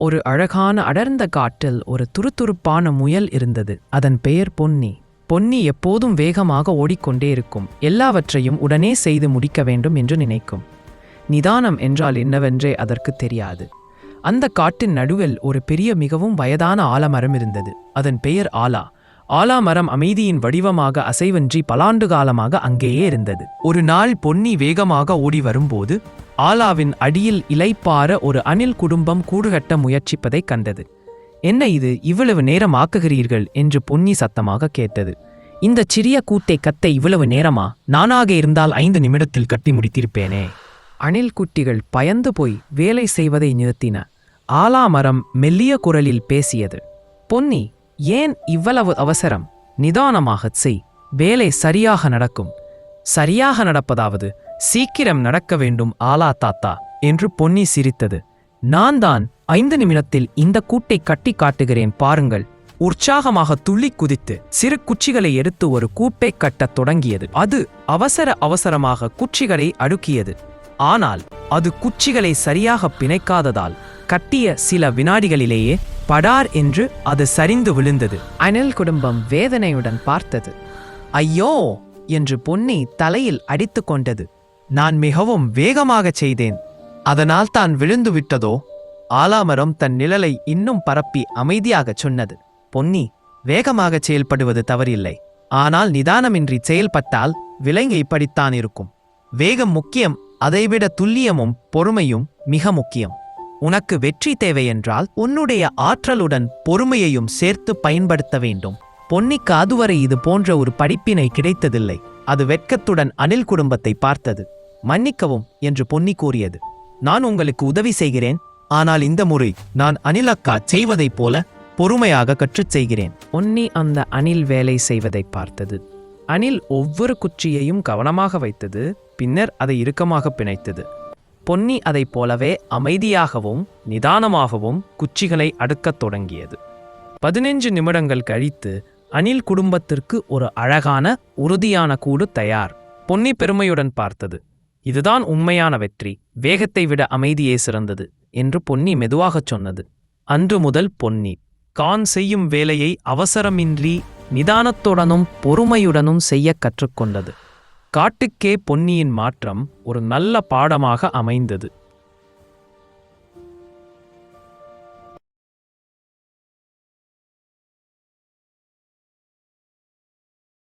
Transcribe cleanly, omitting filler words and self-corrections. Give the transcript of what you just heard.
ஒரு அழகான அடர்ந்த காட்டில் ஒரு துருதுருப்பான முயல் இருந்தது. அதன் பெயர் பொன்னி. பொன்னி எப்போதும் வேகமாக ஓடிக்கொண்டே இருக்கும். எல்லாவற்றையும் உடனே செய்து முடிக்க வேண்டும் என்று நினைக்கும். நிதானம் என்றால் என்னவென்றே அதற்கு தெரியாது. அந்த காட்டின் நடுவில் ஒரு பெரிய மிகவும் வயதான ஆலமரம் இருந்தது. அதன் பெயர் ஆலா. ஆலாமரம் அமைதியின் வடிவமாக அசைவின்றி பலாண்டு காலமாக அங்கேயே இருந்தது. ஒரு நாள் பொன்னி வேகமாக ஓடி வரும்போது ஆலாவின் அடியில் இலைப்பார ஒரு அணில் குடும்பம் கூடுகட்ட முயற்சிப்பதைக் கண்டது. என்ன இது, இவ்வளவு நேரம் ஆக்குகிறீர்கள் என்று பொன்னி சத்தமாக கேட்டது. இந்த சிறிய கூட்டை கத்த இவ்வளவு நேரமா? நானாக இருந்தால் 5 நிமிடத்தில் கட்டி முடித்திருப்பேனே. அணில் குட்டிகள் பயந்து போய் வேலை செய்வதை நிறுத்தின. ஆலாமரம் மெல்லிய குரலில் பேசியது. பொன்னி, ஏன் இவ்வளவு அவசரம்? நிதானமாகச் செய், வேலை சரியாக நடக்கும். சரியாக நடப்பதாவது? சீக்கிரம் நடக்க வேண்டும் ஆலா தாத்தா என்று பொன்னி சிரித்தது. நான் தான் 5 நிமிடத்தில் இந்த கூட்டை கட்டி காட்டுகிறேன் பாருங்கள். உற்சாகமாக துள்ளி குதித்து சிறு குச்சிகளை எடுத்து ஒரு கூட்டை கட்டத் தொடங்கியது. அது அவசரமாக குச்சிகளை அடுக்கியது. ஆனால் அது குச்சிகளை சரியாக பிணைக்காததால் கட்டிய சில வினாடிகளிலேயே படார் என்று அது சரிந்து விழுந்தது. அணில் குடும்பம் வேதனையுடன் பார்த்தது. ஐயோ என்று பொன்னி தலையில் அடித்து கொண்டது. நான் மிகவும் வேகமாகச் செய்தேன், அதனால் தான் விழுந்து விட்டதோ? ஆலாமரம் தன் நிழலை இன்னும் பரப்பி அமைதியாகச் சொன்னது. பொன்னி, வேகமாகச் செயல்படுவது தவறில்லை. ஆனால் நிதானமின்றி செயல்பட்டால் விலங்கு இப்படித்தான் இருக்கும். வேகம் முக்கியம், அதைவிட துல்லியமும் பொறுமையும் மிக முக்கியம். உனக்கு வெற்றி தேவையென்றால் உன்னுடைய ஆற்றலுடன் பொறுமையையும் சேர்த்து பயன்படுத்த வேண்டும். பொன்னிக்கு அதுவரை இது போன்ற ஒரு படிப்பினை கிடைத்ததில்லை. அது வெட்கத்துடன் அணில் குடும்பத்தை பார்த்தது. மன்னிக்கவும் என்று பொன்னி கூறியது. நான் உங்களுக்கு உதவி செய்கிறேன், ஆனால் இந்த முறை நான் அணிலக்கா செய்வதைப் போல பொறுமையாக கற்றுச் செய்கிறேன். பொன்னி அந்த அணில் வேலை செய்வதை பார்த்தது. அணில் ஒவ்வொரு குச்சியையும் கவனமாக வைத்தது. பின்னர் அதை இறுக்கமாக பிணைத்தது. பொன்னி அதைப் போலவே அமைதியாகவும் நிதானமாகவும் குச்சிகளை அடுக்கத் தொடங்கியது. 15 நிமிடங்கள் கழித்து அணில் குடும்பத்திற்கு ஒரு அழகான உறுதியான கூடு தயார். பொன்னி பெருமையுடன் பார்த்தது. இதுதான் உண்மையான வெற்றி, வேகத்தை விட அமைதியே சிறந்தது என்று பொன்னி மெதுவாகச் சொன்னது. அன்று முதல் பொன்னி தான் செய்யும் வேலையை அவசரமின்றி நிதானத்துடனும் பொறுமையுடனும் செய்ய கற்றுக்கொண்டது. காட்டுக்கே பொன்னியின் மாற்றம் ஒரு நல்ல பாடமாக அமைந்தது.